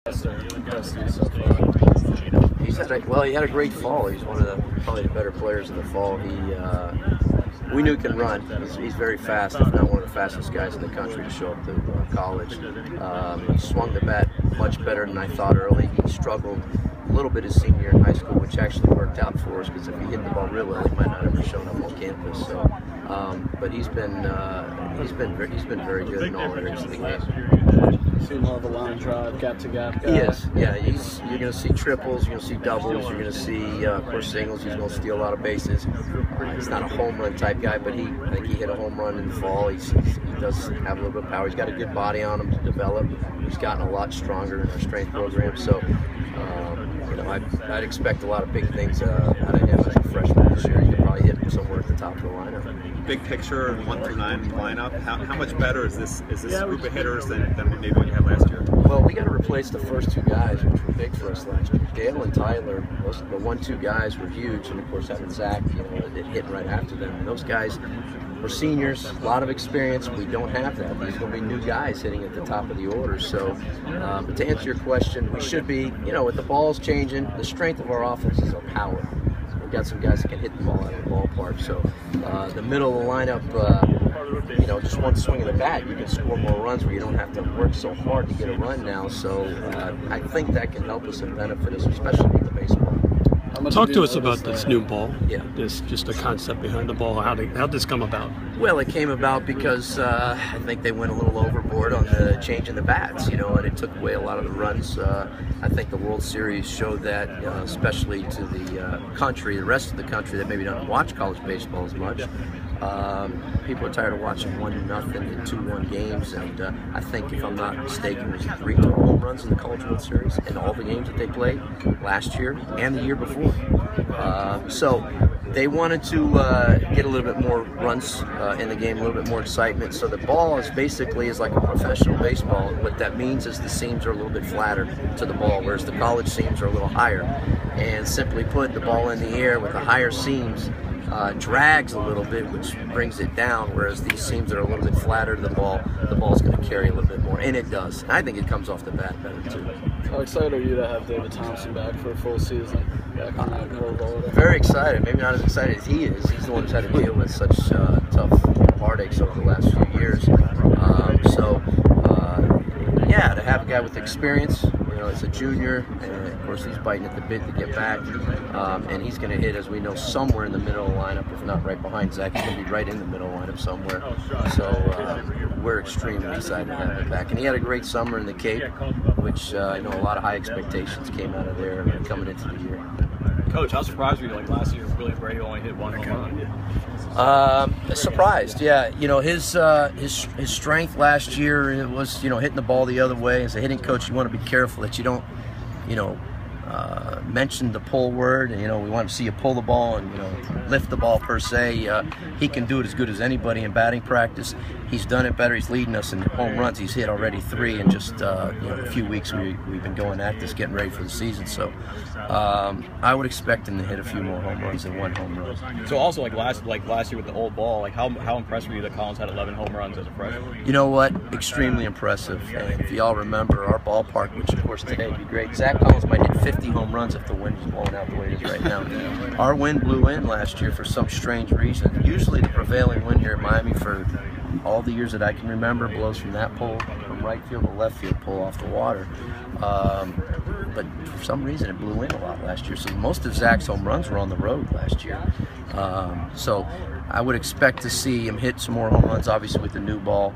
He had a great fall. He's one of probably the better players in the fall. We knew he can run. He's very fast, if not one of the fastest guys in the country to show up to college. He swung the bat much better than I thought early. He struggled a little bit his senior year in high school, which actually worked out for us because if he hit the ball real early, he might not have ever shown up on campus. So, but he's been very good in all areas of the game. See more of a line drive, gap to gap guy. He is, yeah. You're going to see triples, you're going to see doubles, you're going to see, of course, singles. He's going to steal a lot of bases. He's not a home run type guy, but I think he hit a home run in the fall. He does have a little bit of power. He's got a good body on him to develop. He's gotten a lot stronger in our strength program. So, I'd expect a lot of big things out of him as a freshman this year. He could probably hit him somewhere at the top of the lineup. Big picture, 1 through 9 lineup. How much better is this group of hitters than maybe what you had last year? Well, we got to replace the first two guys, which were big for us last year. Gale and Tyler, the 1-2 guys were huge, and of course having Zach, it hit right after them. And those guys were seniors, a lot of experience. We don't have that. These are going to be new guys hitting at the top of the order. So, but to answer your question, we should be, with the balls changing, the strength of our offense is our power. We've got some guys that can hit the ball out of the ballpark. So the middle of the lineup, just one swing of the bat, you can score more runs where you don't have to work so hard to get a run now. So I think that can help us and benefit us, especially with the baseball. Talk to us about this new ball. Yeah. Just the concept behind the ball. How'd this come about? Well, it came about because I think they went a little overboard on the change in the bats, and it took away a lot of the runs. I think the World Series showed that, especially to the rest of the country that maybe doesn't watch college baseball as much. People are tired of watching 1-0 and 2-1 games, and I think, if I'm not mistaken, there's 3 total home runs in the College World Series in all the games that they played last year and the year before. So they wanted to get a little bit more runs in the game, a little bit more excitement. So the ball is like a professional baseball. What that means is the seams are a little bit flatter to the ball, whereas the college seams are a little higher. And simply put, the ball in the air with the higher seams drags a little bit, which brings it down, whereas these seams that are a little bit flatter to the ball's going to carry a little bit more, and it does. And I think it comes off the bat better too. How excited are you to have David Thompson back for a full season? Very excited. Maybe not as excited as he is. He's the one who's had to deal with such tough heartaches over the last few years. To have a guy with experience, as a junior, and of course he's biting at the bit to get back, and he's going to hit, as we know, somewhere in the middle of the lineup, if not right behind Zach. He's going to be right in the middle of the lineup somewhere. So we're extremely excited to have him back. And he had a great summer in the Cape, which I know a lot of high expectations came out of there coming into the year. Coach, how surprised were you? Like last year, Billy Brady only hit 1 home run. Surprised, yeah. His strength last year, it was hitting the ball the other way. As a hitting coach, you want to be careful that you don't mention the pull word, and we want to see you pull the ball and lift the ball per se. He can do it as good as anybody in batting practice. He's done it better. He's leading us in home runs. He's hit already 3 in just a few weeks. We've been going at this, getting ready for the season. So I would expect him to hit a few more home runs than 1 home run. So also like last year with the old ball, how impressed were you that Collins had 11 home runs as a freshman? You know what? Extremely impressive. And if you all remember our ballpark, which of course today would be great, Zach Collins might hit 50 home runs if the wind was blowing out the way it is right now. Our wind blew in last year for some strange reason. Usually the prevailing wind here at Miami for all the years that I can remember blows from that pole, from right field to left field pole off the water. But for some reason it blew in a lot last year. So most of Zach's home runs were on the road last year. So I would expect to see him hit some more home runs, obviously with the new ball.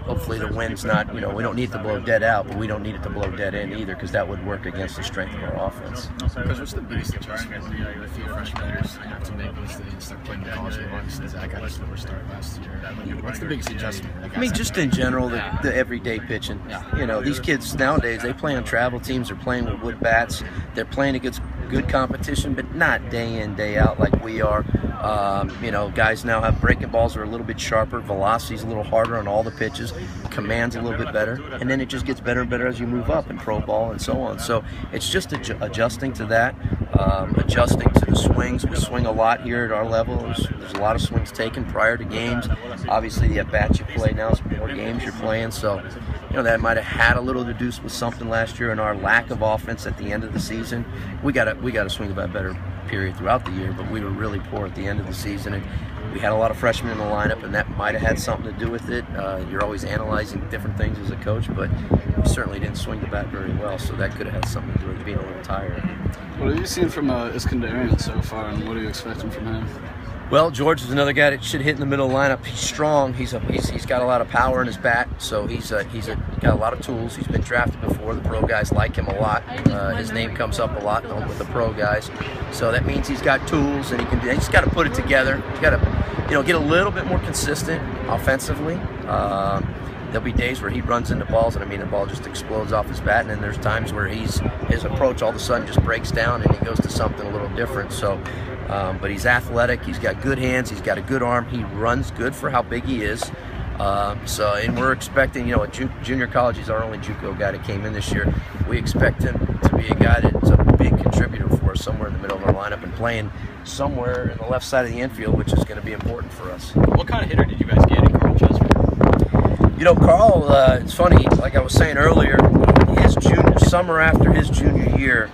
Hopefully the wind's not, we don't need it to blow dead out, but we don't need it to blow dead in either, because that would work against the strength of our offense. Because what's the biggest adjustment the field freshman players have to make once they start playing the college level? Obviously, Zach got a slower start last year. What's the biggest adjustment? Just in general, the everyday pitching. These kids nowadays, they play on travel teams. They're playing with wood bats. They're playing against good competition, but not day in, day out like we are. Guys now have breaking balls are a little bit sharper, velocity's a little harder on all the pitches, command's a little bit better, and then it just gets better and better as you move up in pro ball and so on. So it's just adjusting to that, adjusting to the swings. We swing a lot here at our level. There's a lot of swings taken prior to games. Obviously, the at-bats you play now is more games you're playing, so that might have had a little to do with something last year in our lack of offense at the end of the season. We got to swing the bat better, period, throughout the year, but we were really poor at the end of the season, and we had a lot of freshmen in the lineup, and that might have had something to do with it. You're always analyzing different things as a coach, but we certainly didn't swing the bat very well, so that could have had something to do with being a little tired. What have you seen from Iskandarian so far, and what are you expecting from him? Well, George is another guy that should hit in the middle of the lineup. He's strong. He's got a lot of power in his bat, so he's got a lot of tools. He's been drafted before. The pro guys like him a lot. His name comes up a lot with the pro guys, so that means he's got tools, and he's just got to put it together. He's got to get a little bit more consistent offensively. There'll be days where he runs into balls, and the ball just explodes off his bat, and then there's times where his approach all of a sudden just breaks down and he goes to something a little different. So, but he's athletic, he's got good hands, he's got a good arm, he runs good for how big he is. And we're expecting, at junior college, he's our only JUCO guy that came in this year. We expect him to be a guy that's a big contributor for us somewhere in the middle of our lineup and playing somewhere in the left side of the infield, which is going to be important for us. What kind of hitter did you guys get in Carl Chester? Carl, it's funny, like I was saying earlier, summer after his junior year,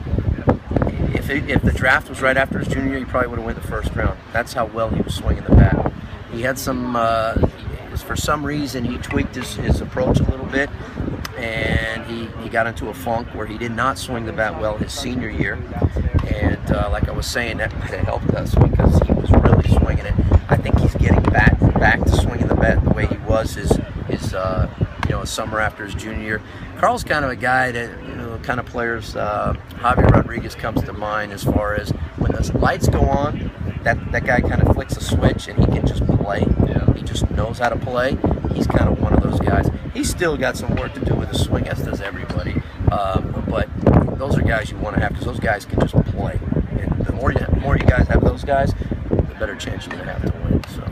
if the draft was right after his junior year, he probably would have went the first round. That's how well he was swinging the bat. He had for some reason, he tweaked his approach a little bit, and he got into a funk where he did not swing the bat well his senior year. And like I was saying, that might have helped us because he was really swinging it. I think he's getting back to swinging the bat the way he was his summer after his junior year. Carl's kind of a guy that, kind of players, Javier Rodriguez comes to mind as far as when the lights go on, that guy kind of flicks a switch and he can just play. Yeah. He just knows how to play. He's kind of one of those guys. He's still got some work to do with his swing, as does everybody. But those are guys you want to have because those guys can just play. And the more you guys have those guys, the better chance you're going to have to win. So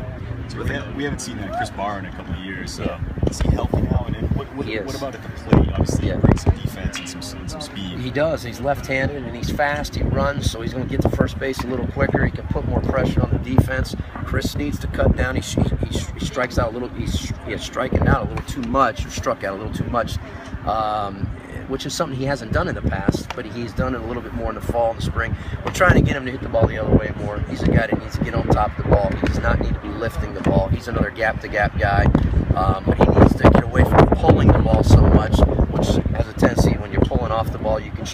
we haven't seen Chris Barr in a couple of years. Is he healthy now? And what about at the plate? Obviously, he brings some defense and some speed. He does. He's left-handed and he's fast. He runs, so he's going to get to first base a little quicker. He can put more pressure on the defense. Chris needs to cut down. He strikes out a little. He's striking out a little too much, or struck out a little too much, which is something he hasn't done in the past, but he's done it a little bit more in the fall and the spring. We're trying to get him to hit the ball the other way more. He's a guy that needs to get on top of the ball. He does not need to be lifting the ball. He's another gap-to-gap guy, but he needs to get away from pulling the ball so much, which has a tendency when you're pulling off the ball, you can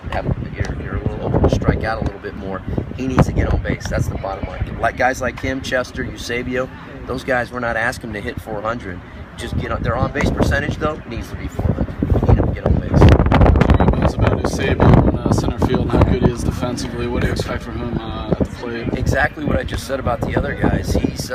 you're a little open to strike out a little bit more. He needs to get on base. That's the bottom line. Like guys like him, Chester, Eusebio, those guys, we're not asking them to hit 400. Just get on. Their on-base percentage, though, needs to be 400. We need them to get on base. It's about Eusebio in center field and how good he is defensively. What do you expect from him at the plate? Exactly what I just said about the other guys. He's,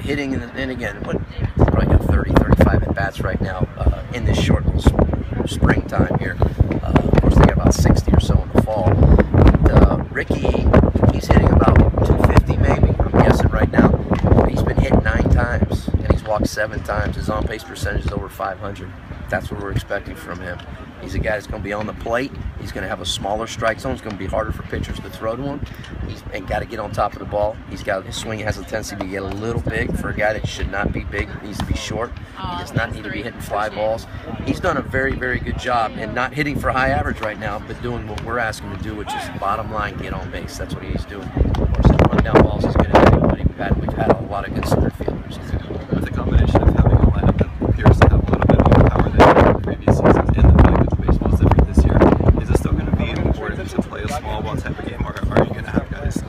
hitting, and again, probably got 30, 35 at-bats right now in this short little springtime here. Of course, they got about 60 or so in the fall. And, Ricky, he's hitting about 250 maybe, I'm guessing right now. He's been hit 9 times, and he's walked 7 times. His on-base percentage is over 500. That's what we're expecting from him. He's a guy that's going to be on the plate. He's going to have a smaller strike zone. It's going to be harder for pitchers to throw to him. He's got to get on top of the ball. His swing has a tendency to get a little big for a guy that should not be big. He needs to be short. He does not need to be hitting fly balls. He's done a very, very good job, and not hitting for high average right now, but doing what we're asking him to do, which is bottom line, get on base. That's what he's doing. Of course, his run down balls is good as anybody. We've had a lot of good center fielders. With the combination of having a lineup that appears to have a little bit more power than in previous seasons, and the fact that the baseball is different this year, is this still going to be important to play a small ball type of game, or are you going to have guys?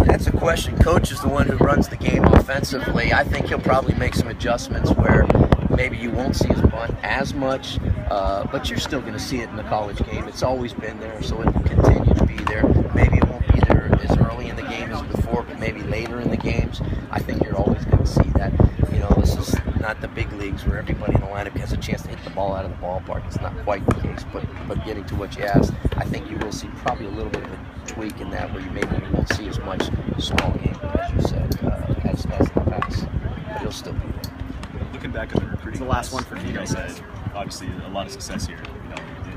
That's a question. Coach is the one who runs the game offensively. I think he'll probably make some adjustments where maybe you won't see his bunt as much, but you're still going to see it in the college game. It's always been there, so it will continue to be there. Maybe it won't be there as early in the game as before, but maybe later in the games. I think you're always going to see that. This is not the big leagues where everybody in the lineup has a chance to hit the ball out of the ballpark. It's not quite the case, but getting to what you asked, I think you will see probably a little bit of a tweak in that where you won't see as much small game, as you said, as in the past. But he'll still be there. Looking back at the recruiting, the last one for you guys had obviously a lot of success here.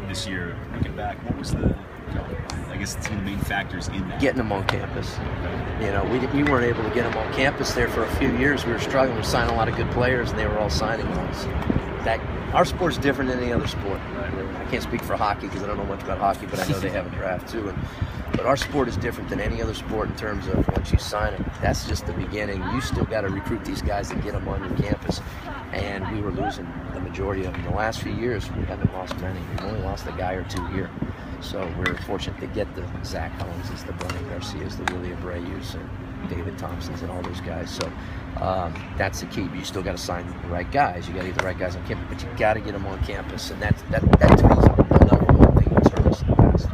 This year, looking back, what was I guess some of the main factors in that? Getting them on campus. We weren't able to get them on campus there for a few years. We were struggling to sign a lot of good players, and they were all signing us. Our sport's different than any other sport. I can't speak for hockey because I don't know much about hockey, but I know they have a draft too. But our sport is different than any other sport in terms of once you sign them, that's just the beginning. You still got to recruit these guys and get them on your campus. And we were losing the majority of them. The last few years, we haven't lost many. We've only lost a guy or two here. So we're fortunate to get the Zach Holmeses, the Brennan Garcias, the Willie Abreu's, and David Thompsons, and all those guys. So that's the key. But you still got to sign the right guys. You got to get the right guys on campus, but you got to get them on campus. And that to me is the number one thing that's hurt us in the past.